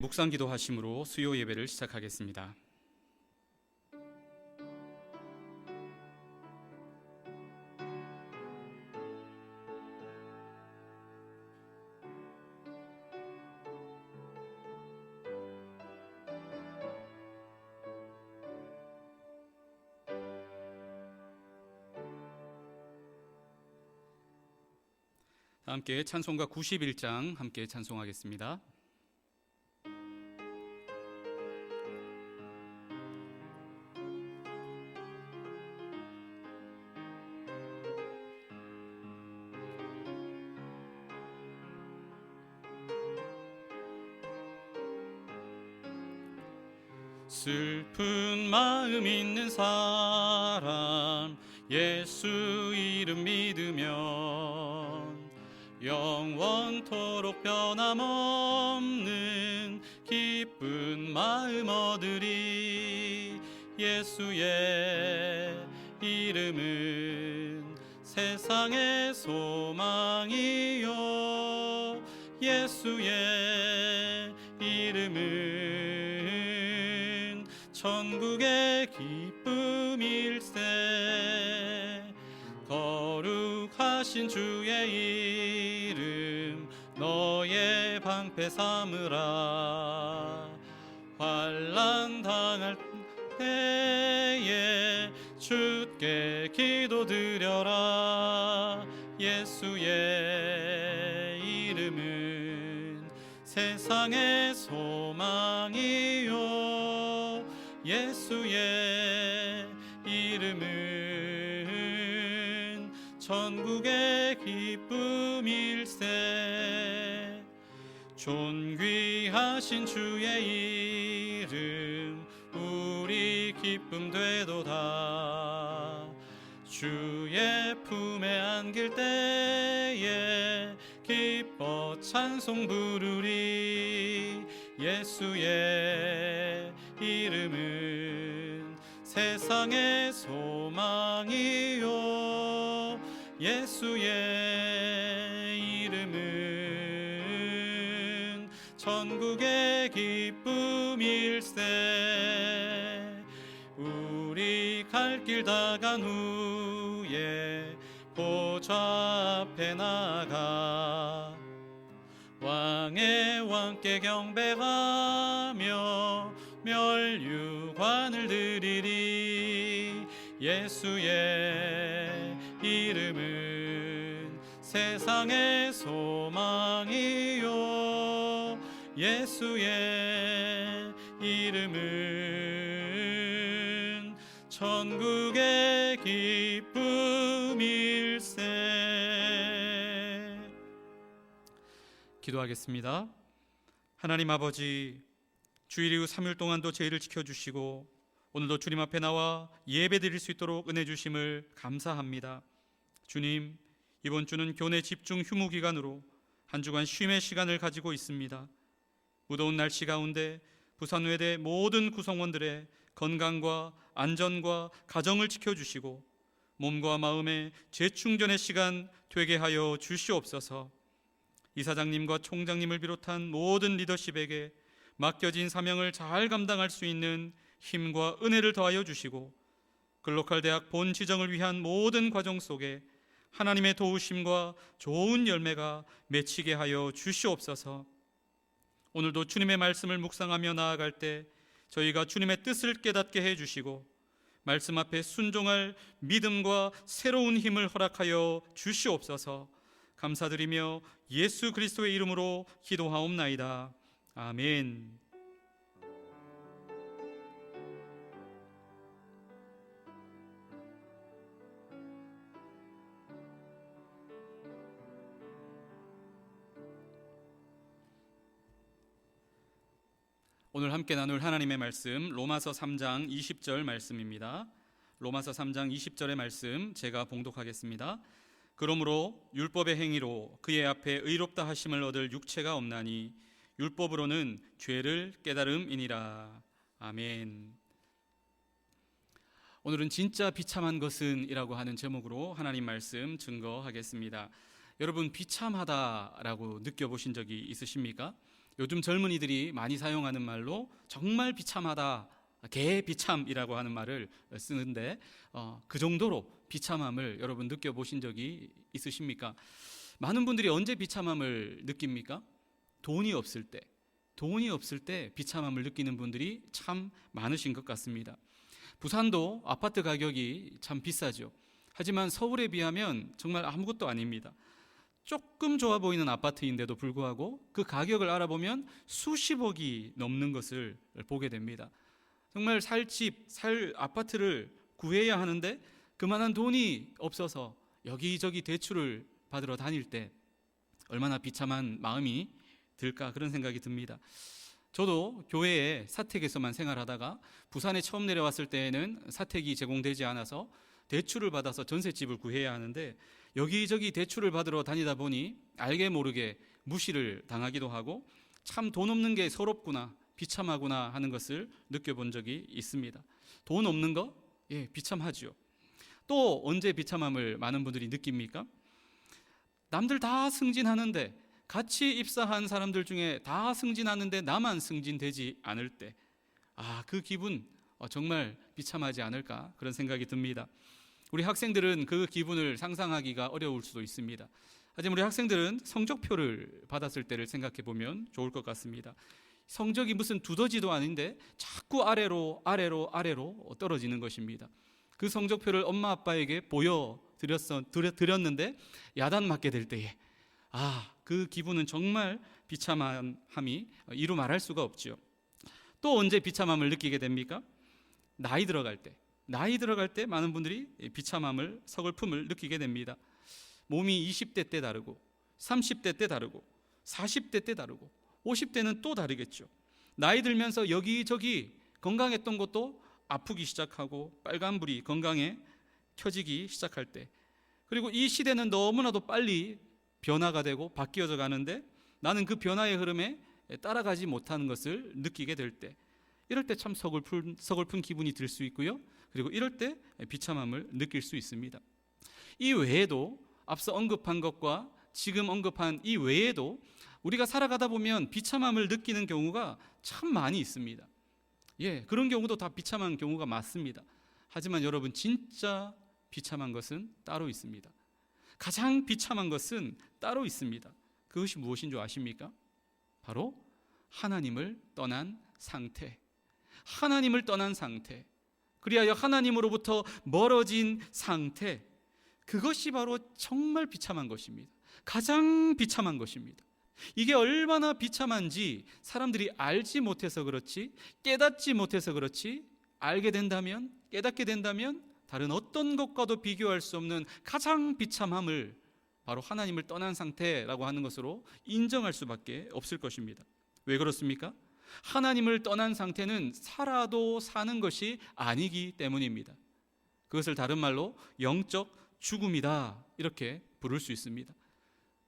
묵상 기도하심으로 수요 예배를 시작하겠습니다. 함께 찬송가 91장 함께 찬송하겠습니다. 슬픈 마음 있는 사람 예수 이름 믿으면 영원토록 변함없는 기쁜 마음 얻으리. 예수의 이름은 세상의 소망이요 예수의 이름은 천국의 기쁨일세. 거룩하신 주의 이름 너의 방패 삼으라. 환난 당할 때에 주께 기도드려라. 예수의 이름은 세상의 소망이요 예수의 이름은 천국의 기쁨일세. 존귀하신 주의 이름 우리 기쁨 되도다. 주의 품에 안길 때에 기뻐 찬송 부르리. 예수의 이름은 세상의 소망이요 예수의 이름은 천국의 기쁨일세. 우리 갈 길 다 간 후에 보좌 앞에 나가 왕의 왕께 경배하며 멸류관을 드리리. 예수의 이름은 세상의 소망이요 예수의 이름은 천국의 기쁨일세. 기도하겠습니다. 하나님 아버지, 주일 이후 3일 동안도 저희를 지켜주시고 오늘도 주님 앞에 나와 예배 드릴 수 있도록 은혜 주심을 감사합니다. 주님, 이번 주는 교내 집중 휴무 기간으로 한 주간 쉼의 시간을 가지고 있습니다. 무더운 날씨 가운데 부산외대 모든 구성원들의 건강과 안전과 가정을 지켜주시고 몸과 마음의 재충전의 시간 되게 하여 주시옵소서. 이사장님과 총장님을 비롯한 모든 리더십에게 맡겨진 사명을 잘 감당할 수 있는 힘과 은혜를 더하여 주시고 글로컬 대학 본 지정을 위한 모든 과정 속에 하나님의 도우심과 좋은 열매가 맺히게 하여 주시옵소서. 오늘도 주님의 말씀을 묵상하며 나아갈 때 저희가 주님의 뜻을 깨닫게 해주시고 말씀 앞에 순종할 믿음과 새로운 힘을 허락하여 주시옵소서. 감사드리며 예수 그리스도의 이름으로 기도하옵나이다. 아멘. 오늘 함께 나눌 하나님의 말씀 로마서 3장 20절 말씀입니다. 로마서 3장 20절의 말씀 제가 봉독하겠습니다. 그러므로 율법의 행위로 그의 앞에 의롭다 하심을 얻을 육체가 없나니 율법으로는 죄를 깨달음이니라. 아멘. 오늘은 진짜 비참한 것은 이라고 하는 제목으로 하나님 말씀 증거하겠습니다. 여러분, 비참하다라고 느껴보신 적이 있으십니까? 요즘 젊은이들이 많이 사용하는 말로 정말 비참하다, 개비참이라고 하는 말을 쓰는데 그 정도로 비참함을 여러분 느껴보신 적이 있으십니까? 많은 분들이 언제 비참함을 느낍니까? 돈이 없을 때 비참함을 느끼는 분들이 참 많으신 것 같습니다. 부산도 아파트 가격이 참 비싸죠. 하지만 서울에 비하면 정말 아무것도 아닙니다. 조금 좋아 보이는 아파트인데도 불구하고 그 가격을 알아보면 수십억이 넘는 것을 보게 됩니다. 정말 살 아파트를 구해야 하는데 그만한 돈이 없어서 여기저기 대출을 받으러 다닐 때 얼마나 비참한 마음이 들까, 그런 생각이 듭니다. 저도 교회에 사택에서만 생활하다가 부산에 처음 내려왔을 때에는 사택이 제공되지 않아서 대출을 받아서 전셋집을 구해야 하는데 여기저기 대출을 받으러 다니다 보니 알게 모르게 무시를 당하기도 하고 참 돈 없는 게 서럽구나, 비참하구나 하는 것을 느껴본 적이 있습니다. 돈 없는 거? 예, 비참하죠. 또 언제 비참함을 많은 분들이 느낍니까? 남들 다 승진하는데, 같이 입사한 사람들 중에 다 승진하는데 나만 승진되지 않을 때, 그 기분 정말 비참하지 않을까, 그런 생각이 듭니다. 우리 학생들은 그 기분을 상상하기가 어려울 수도 있습니다. 하지만 우리 학생들은 성적표를 받았을 때를 생각해 보면 좋을 것 같습니다. 성적이 무슨 두더지도 아닌데 자꾸 아래로 떨어지는 것입니다. 그 성적표를 엄마 아빠에게 보여드렸는데 야단 맞게 될 때에 그 기분은 정말 비참함이 이루 말할 수가 없죠. 또 언제 비참함을 느끼게 됩니까? 나이 들어갈 때 많은 분들이 비참함을, 서글픔을 느끼게 됩니다. 몸이 20대 때 다르고 30대 때 다르고 40대 때 다르고 50대는 또 다르겠죠. 나이 들면서 여기저기 건강했던 것도 아프기 시작하고 빨간불이 건강에 켜지기 시작할 때, 그리고 이 시대는 너무나도 빨리 변화가 되고 바뀌어져 가는데 나는 그 변화의 흐름에 따라가지 못하는 것을 느끼게 될 때, 이럴 때 참 서글픈 기분이 들 수 있고요. 그리고 이럴 때 비참함을 느낄 수 있습니다. 이 외에도 앞서 언급한 것과 지금 언급한 이 외에도 우리가 살아가다 보면 비참함을 느끼는 경우가 참 많이 있습니다. 그런 경우도 다 비참한 경우가 많습니다. 하지만 여러분, 진짜 비참한 것은 따로 있습니다. 가장 비참한 것은 따로 있습니다. 그것이 무엇인 줄 아십니까? 바로 하나님을 떠난 상태. 하나님을 떠난 상태, 그리하여 하나님으로부터 멀어진 상태, 그것이 바로 정말 비참한 것입니다. 가장 비참한 것입니다. 이게 얼마나 비참한지 사람들이 알지 못해서 그렇지, 깨닫지 못해서 그렇지, 깨닫게 된다면 다른 어떤 것과도 비교할 수 없는 가장 비참함을 바로 하나님을 떠난 상태라고 하는 것으로 인정할 수밖에 없을 것입니다. 왜 그렇습니까? 하나님을 떠난 상태는 살아도 사는 것이 아니기 때문입니다. 그것을 다른 말로 영적 죽음이다, 이렇게 부를 수 있습니다.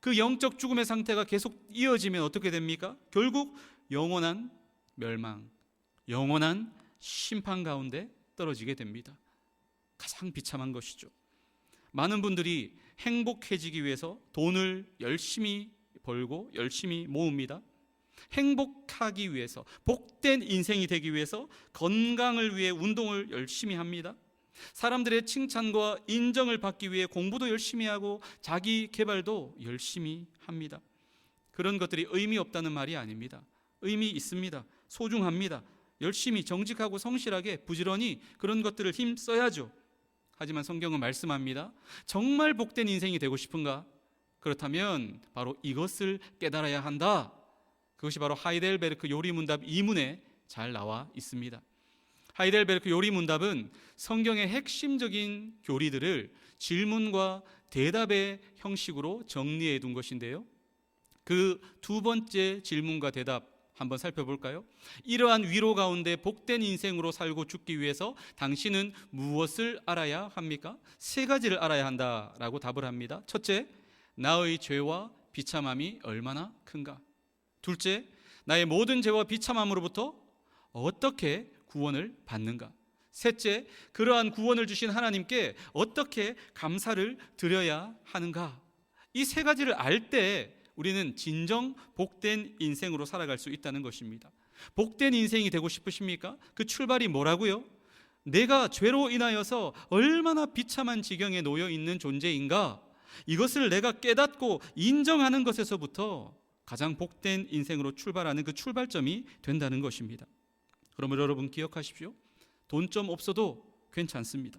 그 영적 죽음의 상태가 계속 이어지면 어떻게 됩니까? 결국 영원한 멸망, 영원한 심판 가운데 떨어지게 됩니다. 가장 비참한 것이죠. 많은 분들이 행복해지기 위해서 돈을 열심히 벌고 열심히 모읍니다. 행복하기 위해서, 복된 인생이 되기 위해서 건강을 위해 운동을 열심히 합니다. 사람들의 칭찬과 인정을 받기 위해 공부도 열심히 하고 자기 개발도 열심히 합니다. 그런 것들이 의미 없다는 말이 아닙니다. 의미 있습니다. 소중합니다. 열심히 정직하고 성실하게 부지런히 그런 것들을 힘써야죠. 하지만 성경은 말씀합니다. 정말 복된 인생이 되고 싶은가? 그렇다면 바로 이것을 깨달아야 한다. 그것이 바로 하이델베르크 요리문답 2문에 잘 나와 있습니다. 하이델베르크 요리문답은 성경의 핵심적인 교리들을 질문과 대답의 형식으로 정리해 둔 것인데요, 그 두 번째 질문과 대답 한번 살펴볼까요? 이러한 위로 가운데 복된 인생으로 살고 죽기 위해서 당신은 무엇을 알아야 합니까? 세 가지를 알아야 한다라고 답을 합니다. 첫째, 나의 죄와 비참함이 얼마나 큰가? 둘째, 나의 모든 죄와 비참함으로부터 어떻게 구원을 받는가? 셋째, 그러한 구원을 주신 하나님께 어떻게 감사를 드려야 하는가? 이 세 가지를 알 때 우리는 진정 복된 인생으로 살아갈 수 있다는 것입니다. 복된 인생이 되고 싶으십니까? 그 출발이 뭐라고요? 내가 죄로 인하여서 얼마나 비참한 지경에 놓여 있는 존재인가, 이것을 내가 깨닫고 인정하는 것에서부터 가장 복된 인생으로 출발하는 그 출발점이 된다는 것입니다. 그러므로 여러분 기억하십시오. 돈 좀 없어도 괜찮습니다.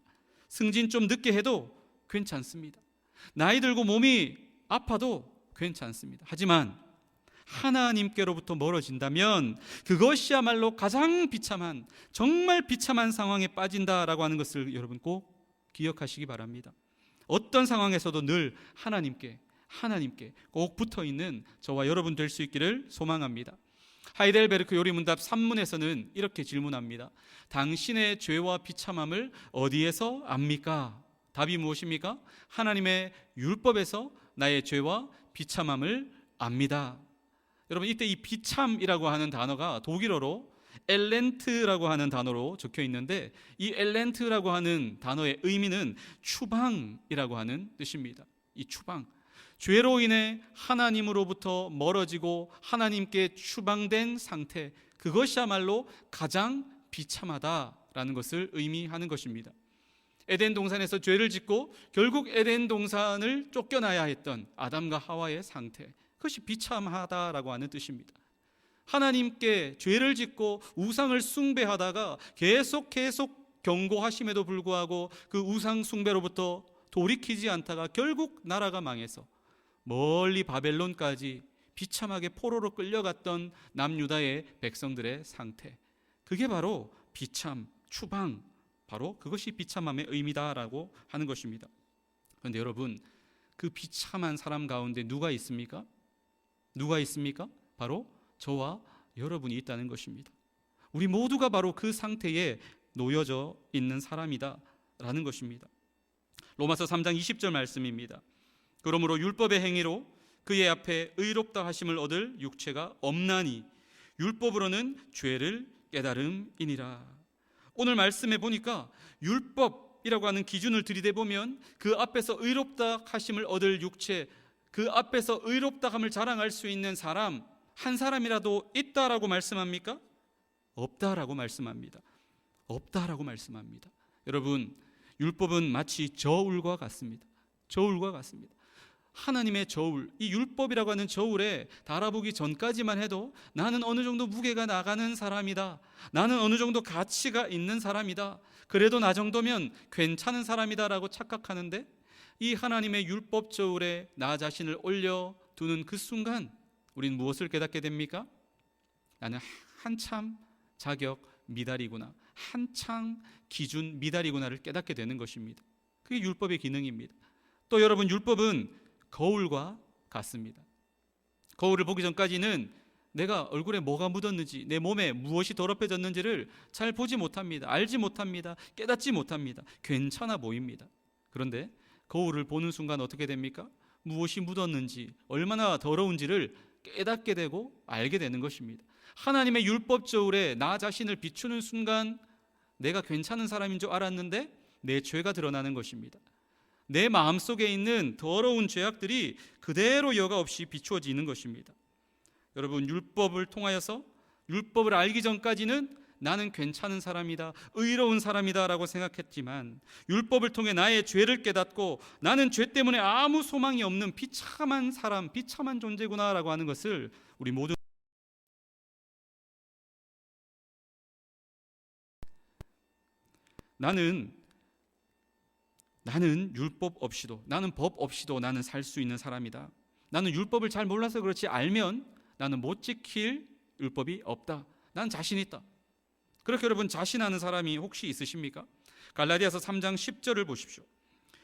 승진 좀 늦게 해도 괜찮습니다. 나이 들고 몸이 아파도 괜찮습니다. 하지만 하나님께로부터 멀어진다면 그것이야말로 가장 비참한, 정말 비참한 상황에 빠진다라고 하는 것을 여러분 꼭 기억하시기 바랍니다. 어떤 상황에서도 늘 하나님께 꼭 붙어있는 저와 여러분 될 수 있기를 소망합니다. 하이델베르크 요리문답 3문에서는 이렇게 질문합니다. 당신의 죄와 비참함을 어디에서 압니까? 답이 무엇입니까? 하나님의 율법에서 나의 죄와 비참함을 압니다. 여러분, 이때 이 비참이라고 하는 단어가 독일어로 엘렌트라고 하는 단어로 적혀 있는데, 이 엘렌트라고 하는 단어의 의미는 추방이라고 하는 뜻입니다. 이 추방, 죄로 인해 하나님으로부터 멀어지고 하나님께 추방된 상태, 그것이야말로 가장 비참하다라는 것을 의미하는 것입니다. 에덴 동산에서 죄를 짓고 결국 에덴 동산을 쫓겨나야 했던 아담과 하와의 상태, 그것이 비참하다라고 하는 뜻입니다. 하나님께 죄를 짓고 우상을 숭배하다가 계속 경고하심에도 불구하고 그 우상 숭배로부터 돌이키지 않다가 결국 나라가 망해서 멀리 바벨론까지 비참하게 포로로 끌려갔던 남유다의 백성들의 상태, 그게 바로 비참, 추방, 바로 그것이 비참함의 의미다라고 하는 것입니다. 그런데 여러분, 그 비참한 사람 가운데 누가 있습니까? 누가 있습니까? 바로 저와 여러분이 있다는 것입니다. 우리 모두가 바로 그 상태에 놓여져 있는 사람이다라는 것입니다. 로마서 3장 20절 말씀입니다. 그러므로 율법의 행위로 그의 앞에 의롭다 하심을 얻을 육체가 없나니 율법으로는 죄를 깨달음이니라. 오늘 말씀해 보니까 율법이라고 하는 기준을 들이대보면 그 앞에서 의롭다 하심을 얻을 육체, 그 앞에서 의롭다함을 자랑할 수 있는 사람 한 사람이라도 있다라고 말씀합니까? 없다라고 말씀합니다. 없다라고 말씀합니다. 여러분, 율법은 마치 저울과 같습니다. 저울과 같습니다. 하나님의 저울, 이 율법이라고 하는 저울에 달아보기 전까지만 해도 나는 어느 정도 무게가 나가는 사람이다, 나는 어느 정도 가치가 있는 사람이다, 그래도 나 정도면 괜찮은 사람이다라고 착각하는데, 이 하나님의 율법 저울에 나 자신을 올려두는 그 순간 우리는 무엇을 깨닫게 됩니까? 나는 한참 자격 미달이구나, 한참 기준 미달이구나를 깨닫게 되는 것입니다. 그게 율법의 기능입니다. 또 여러분, 율법은 거울과 같습니다. 거울을 보기 전까지는 내가 얼굴에 뭐가 묻었는지, 내 몸에 무엇이 더럽혀졌는지를 잘 보지 못합니다. 알지 못합니다. 깨닫지 못합니다. 괜찮아 보입니다. 그런데 거울을 보는 순간 어떻게 됩니까? 무엇이 묻었는지, 얼마나 더러운지를 깨닫게 되고 알게 되는 것입니다. 하나님의 율법 저울에 나 자신을 비추는 순간 내가 괜찮은 사람인 줄 알았는데 내 죄가 드러나는 것입니다. 내 마음속에 있는 더러운 죄악들이 그대로 여과 없이 비추어지는 것입니다. 여러분, 율법을 통하여서, 율법을 알기 전까지는 나는 괜찮은 사람이다, 의로운 사람이다 라고 생각했지만, 율법을 통해 나의 죄를 깨닫고 나는 죄 때문에 아무 소망이 없는 비참한 사람, 비참한 존재구나 라고 하는 것을 우리 모두 나는 율법 없이도, 나는 법 없이도 나는 살 수 있는 사람이다. 나는 율법을 잘 몰라서 그렇지, 알면 나는 못 지킬 율법이 없다. 난 자신 있다. 그렇게 여러분 자신하는 사람이 혹시 있으십니까? 갈라디아서 3장 10절을 보십시오.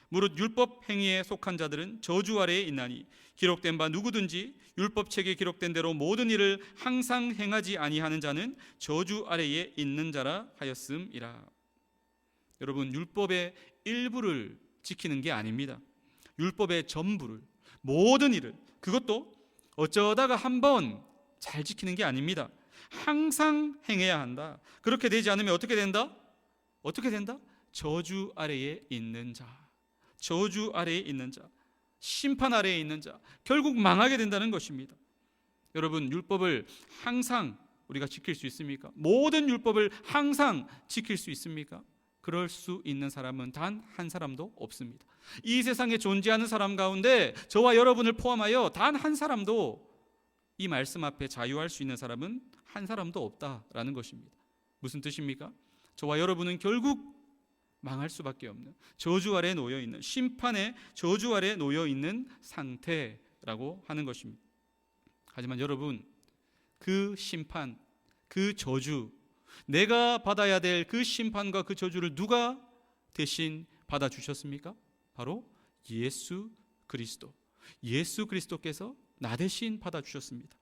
무릇 율법 행위에 속한 자들은 저주 아래에 있나니 기록된 바 누구든지 율법책에 기록된 대로 모든 일을 항상 행하지 아니하는 자는 저주 아래에 있는 자라 하였음이라. 여러분, 율법의 일부를 지키는 게 아닙니다. 율법의 전부를, 모든 일을, 그것도 어쩌다가 한번 잘 지키는 게 아닙니다. 항상 행해야 한다. 그렇게 되지 않으면 어떻게 된다? 어떻게 된다? 저주 아래에 있는 자. 저주 아래에 있는 자. 심판 아래에 있는 자, 결국 망하게 된다는 것입니다. 여러분, 율법을 항상 우리가 지킬 수 있습니까? 모든 율법을 항상 지킬 수 있습니까? 그럴 수 있는 사람은 단 한 사람도 없습니다. 이 세상에 존재하는 사람 가운데 저와 여러분을 포함하여 단 한 사람도 이 말씀 앞에 자유할 수 있는 사람은 한 사람도 없다라는 것입니다. 무슨 뜻입니까? 저와 여러분은 결국 망할 수밖에 없는, 저주 아래 놓여 있는, 심판의 저주 아래 놓여 있는 상태라고 하는 것입니다. 하지만 여러분, 그 심판, 그 저주, 내가 받아야 될 그 심판과 그 저주를 누가 대신 받아주셨습니까? 바로 예수 그리스도. 예수 그리스도께서 나 대신 받아주셨습니다.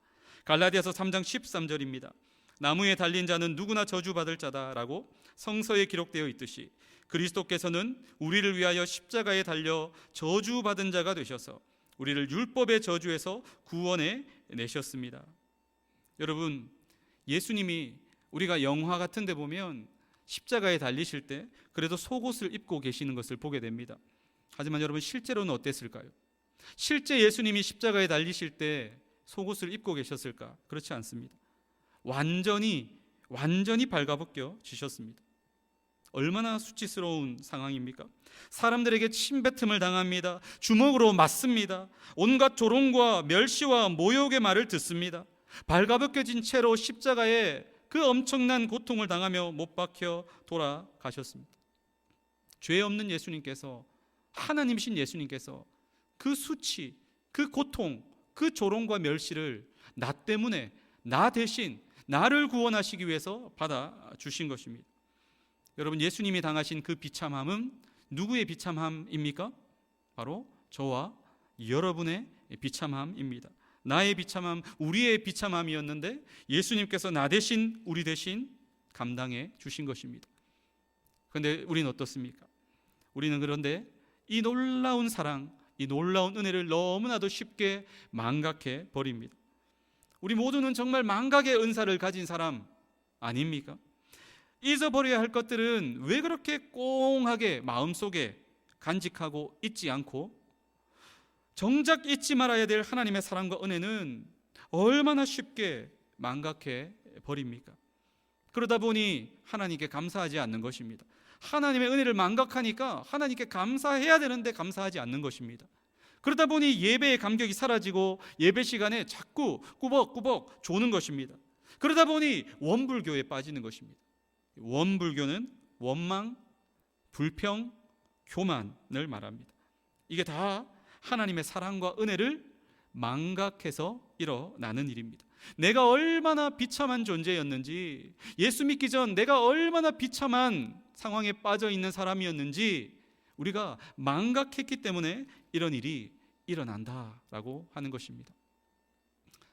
갈라디아서 3장 13절입니다. 나무에 달린 자는 누구나 저주받을 자다라고 성서에 기록되어 있듯이 그리스도께서는 우리를 위하여 십자가에 달려 저주받은 자가 되셔서 우리를 율법의 저주에서 구원해 내셨습니다. 여러분, 예수님이 우리가 영화 같은 데 보면 십자가에 달리실 때 그래도 속옷을 입고 계시는 것을 보게 됩니다. 하지만 여러분, 실제로는 어땠을까요? 실제 예수님이 십자가에 달리실 때 속옷을 입고 계셨을까? 그렇지 않습니다. 완전히 발가벗겨 지셨습니다. 얼마나 수치스러운 상황입니까? 사람들에게 침뱉음을 당합니다. 주먹으로 맞습니다. 온갖 조롱과 멸시와 모욕의 말을 듣습니다. 발가벗겨진 채로 십자가에 그 엄청난 고통을 당하며 못 박혀 돌아가셨습니다. 죄 없는 예수님께서, 하나님이신 예수님께서 그 수치, 그 고통, 그 조롱과 멸시를 나 때문에, 나 대신 나를 구원하시기 위해서 받아주신 것입니다. 여러분, 예수님이 당하신 그 비참함은 누구의 비참함입니까? 바로 저와 여러분의 비참함입니다. 나의 비참함, 우리의 비참함이었는데 예수님께서 나 대신, 우리 대신 감당해 주신 것입니다. 그런데 우리는 어떻습니까? 우리는 그런데 이 놀라운 사랑, 이 놀라운 은혜를 너무나도 쉽게 망각해 버립니다. 우리 모두는 정말 망각의 은사를 가진 사람 아닙니까? 잊어버려야 할 것들은 왜 그렇게 꽁하게 마음속에 간직하고 잊지 않고, 정작 잊지 말아야 될 하나님의 사랑과 은혜는 얼마나 쉽게 망각해 버립니까? 그러다 보니 하나님께 감사하지 않는 것입니다. 하나님의 은혜를 망각하니까 하나님께 감사해야 되는데 감사하지 않는 것입니다. 그러다 보니 예배의 감격이 사라지고 예배 시간에 자꾸 꾸벅꾸벅 조는 것입니다. 그러다 보니 원불교에 빠지는 것입니다. 원불교는 원망, 불평, 교만을 말합니다. 이게 다 하나님의 사랑과 은혜를 망각해서 일어나는 일입니다. 내가 얼마나 비참한 존재였는지, 예수 믿기 전 내가 얼마나 비참한 상황에 빠져 있는 사람이었는지 우리가 망각했기 때문에 이런 일이 일어난다라고 하는 것입니다.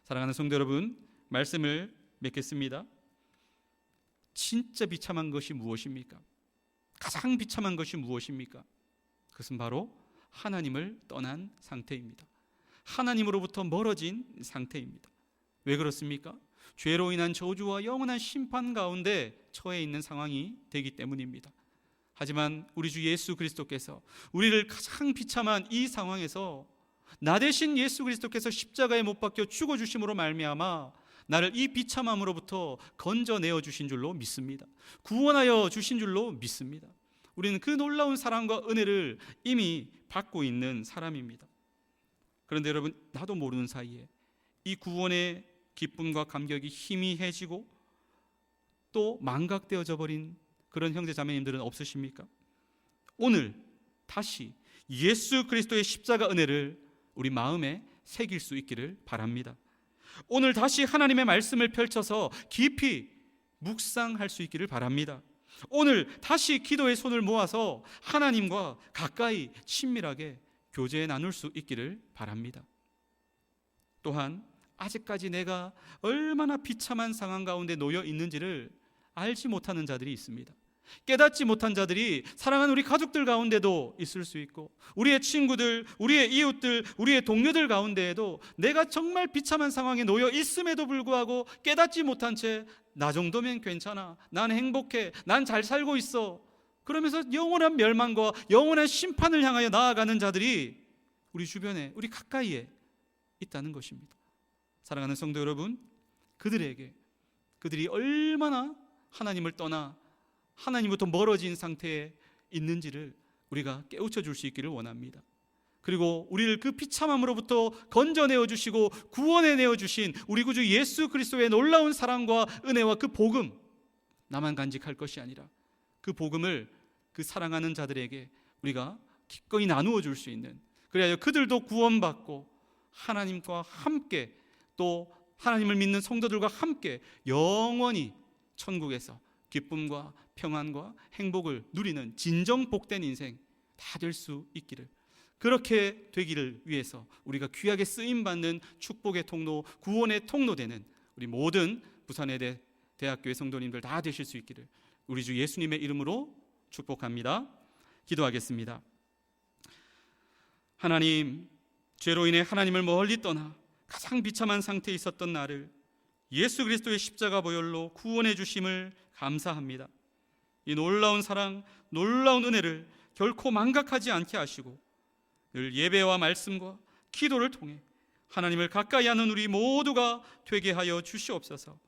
사랑하는 성도 여러분, 말씀을 맺겠습니다. 진짜 비참한 것이 무엇입니까? 가장 비참한 것이 무엇입니까? 그것은 바로 하나님을 떠난 상태입니다. 하나님으로부터 멀어진 상태입니다. 왜 그렇습니까? 죄로 인한 저주와 영원한 심판 가운데 처해 있는 상황이 되기 때문입니다. 하지만 우리 주 예수 그리스도께서 우리를 가장 비참한 이 상황에서 나 대신 예수 그리스도께서 십자가에 못 박혀 죽어주심으로 말미암아 나를 이 비참함으로부터 건져내어 주신 줄로 믿습니다. 구원하여 주신 줄로 믿습니다. 우리는 그 놀라운 사랑과 은혜를 이미 받고 있는 사람입니다. 그런데 여러분, 나도 모르는 사이에 이 구원의 기쁨과 감격이 희미해지고 또 망각되어져 버린 그런 형제 자매님들은 없으십니까? 오늘 다시 예수 그리스도의 십자가 은혜를 우리 마음에 새길 수 있기를 바랍니다. 오늘 다시 하나님의 말씀을 펼쳐서 깊이 묵상할 수 있기를 바랍니다. 오늘 다시 기도의 손을 모아서 하나님과 가까이 친밀하게 교제 나눌 수 있기를 바랍니다. 또한 아직까지 내가 얼마나 비참한 상황 가운데 놓여 있는지를 알지 못하는 자들이 있습니다. 깨닫지 못한 자들이 사랑하는 우리 가족들 가운데도 있을 수 있고, 우리의 친구들, 우리의 이웃들, 우리의 동료들 가운데에도 내가 정말 비참한 상황에 놓여 있음에도 불구하고 깨닫지 못한 채 나 정도면 괜찮아, 난 행복해, 난 잘 살고 있어, 그러면서 영원한 멸망과 영원한 심판을 향하여 나아가는 자들이 우리 주변에, 우리 가까이에 있다는 것입니다. 사랑하는 성도 여러분, 그들이 얼마나 하나님을 떠나 하나님부터 멀어진 상태에 있는지를 우리가 깨우쳐 줄 수 있기를 원합니다. 그리고 우리를 그 비참함으로부터 건져내어 주시고 구원해내어 주신 우리 구주 예수 그리스도의 놀라운 사랑과 은혜와 그 복음, 나만 간직할 것이 아니라 그 복음을 그 사랑하는 자들에게 우리가 기꺼이 나누어 줄 수 있는, 그래야 그들도 구원받고 하나님과 함께, 또 하나님을 믿는 성도들과 함께 영원히 천국에서 기쁨과 평안과 행복을 누리는 진정 복된 인생 다 될 수 있기를, 그렇게 되기를 위해서 우리가 귀하게 쓰임받는 축복의 통로, 구원의 통로되는 우리 모든 부산의 대학교의 성도님들 다 되실 수 있기를 우리 주 예수님의 이름으로 축복합니다. 기도하겠습니다. 하나님, 죄로 인해 하나님을 멀리 떠나 가장 비참한 상태에 있었던 나를 예수 그리스도의 십자가 보혈로 구원해 주심을 감사합니다. 이 놀라운 사랑, 놀라운 은혜를 결코 망각하지 않게 하시고 늘 예배와 말씀과 기도를 통해 하나님을 가까이 하는 우리 모두가 되게 하여 주시옵소서.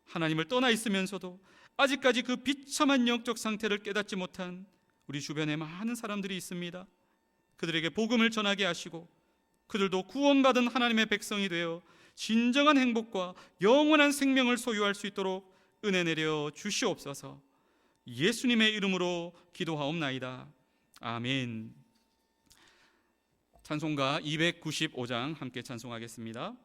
하나님을 떠나 있으면서도 아직까지 그 비참한 영적 상태를 깨닫지 못한 우리 주변에 많은 사람들이 있습니다. 그들에게 복음을 전하게 하시고 그들도 구원받은 하나님의 백성이 되어 진정한 행복과 영원한 생명을 소유할 수 있도록 은혜 내려 주시옵소서. 예수님의 이름으로 기도하옵나이다. 아멘. 찬송가 295장 함께 찬송하겠습니다.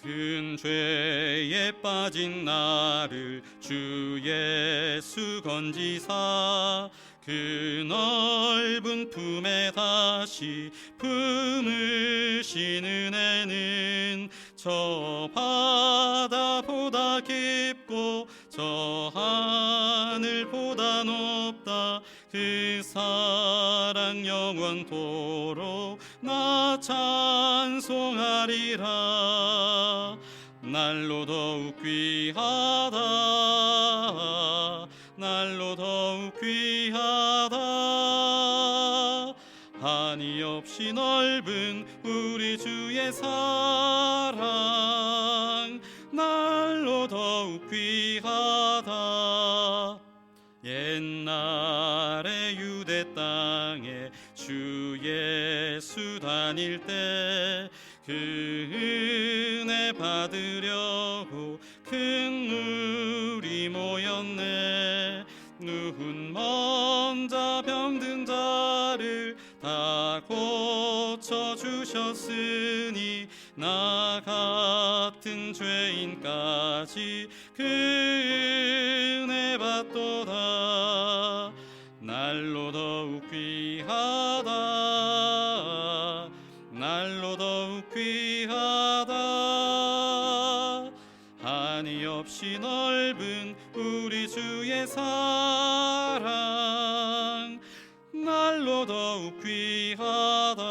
큰 죄에 빠진 나를 주 예수 건지사 그 넓은 품에 다시 품으신 은혜는 저 바다보다 깊고 저 하늘보다 높다. 그 사랑 영원토록 나 찬송하리라. 날로 더욱 귀하다, 날로 더욱 귀하다. 한이 없이 넓은 우리 주의 사랑 날로 더욱 귀하다. 옛날에 유대 땅에 주 예수 다닐 때 그 은혜 받으려고 큰 무리 모였네. 누군 먼저 병든 자를 다 고쳐주셨으니 나 같은 죄인까지 그 은혜 받도다. 날로 더욱 귀하다, 날로 더욱 귀하다. 한이 없이 넓은 우리 주의 사랑 날로 더욱 귀하다.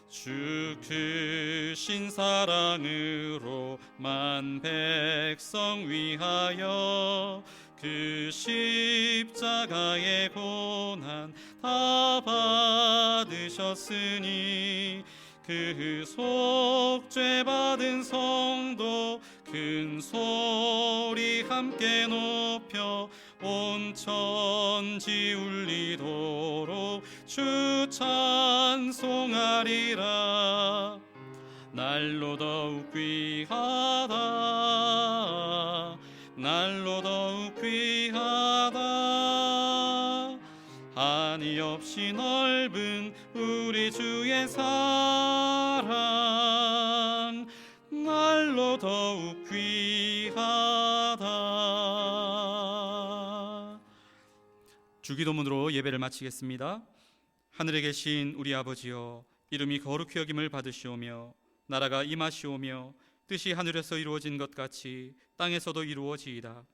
주 크신 사랑으로 만 백성 위하여 그 십자가의 고난 다 받으셨으니 그 속죄 받은 성도 큰 소리 함께 높여 온 천지 울리도록 주 찬송하리라. 날로 더욱 귀하다, 날로 더욱 귀하다. 한이 없이 넓은 우리 주의 사랑 날로 더욱 귀하다. 주기도문으로 예배를 마치겠습니다. 하늘에 계신 우리 아버지여, 이름이 거룩히 여김을 받으시오며 나라가 임하시오며 뜻이 하늘에서 이루어진 것 같이 땅에서도 이루어지이다.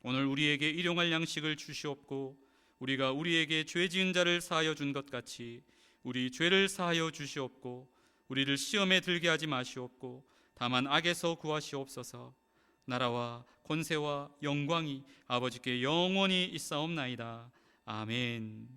오늘 우리에게 일용할 양식을 주시옵고 우리가 우리에게 죄 지은 자를 사하여 준 것 같이 우리 죄를 사하여 주시옵고 우리를 시험에 들게 하지 마시옵고 다만 악에서 구하시옵소서. 나라와 권세와 영광이 아버지께 영원히 있사옵나이다. 아멘.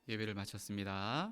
예배를 마쳤습니다.